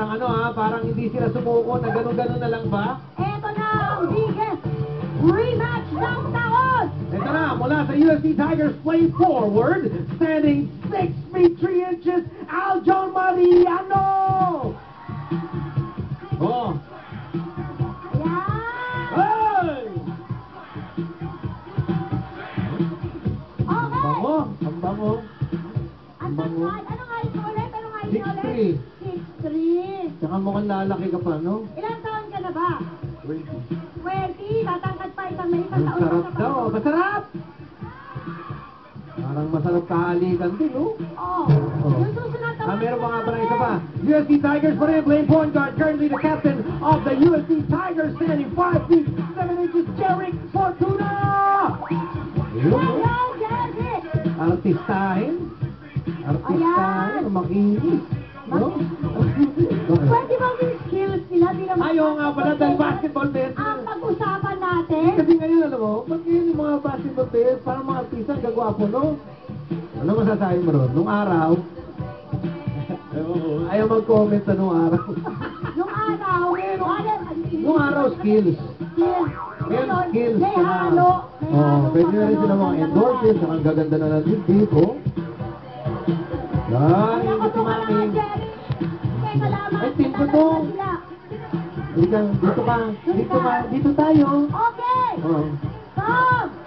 parang ano ha, parang hindi sila sumuko na gano'n-gano'n na lang ba? Eto na ang biggest rematch ng taon! Ito na, mula sa USC Tigers play forward, standing 6 feet 3 inches, Aljon Mariano! Oh. Ayan! Hey! Okay! Bango, ang bango. Ang tangkad, ano nga yun ulit? Ano nga yun ulit? 6'3". Tsaka mukhang lalaki ka pa, no? Ilang taon ka na ba? 20, tatangkad pa may isang Ang taon sarap pa sa daw, masarap! Parang masarap kahalikan din, no? Oo. Yung susunod naman. Meron pa nga pala isa pa. USC Tigers pa rin, playing point guard, currently the captain of the USC Tigers, standing 5 feet 7 inches, Jerick Fortuna! Hello, Jesse! Artistahin? Artistahin, makinis. No? Pwede ba yung skills nila bilang Ayaw nga pala dahil basketball players. ang pag-usapan natin? Kasi ngayon, alam mo, pag ngayon yung mga basketball players, parang mga artista, gagwapo, no? Ano masasabi mo ron? Nung araw, ayaw mag-comment sa nung araw. Nung araw, Nung araw, skills. Ngayon, skills. May halo. Pwede na rin sila mga endorphins, ang gaganda na ng dibdib, oh. Yan, Ay, yung ako si to ka Mami. naman, Jerry. Teka lamang. Ay, team ko to. Sila. Dito ka, dito tayo. Okay! Oh.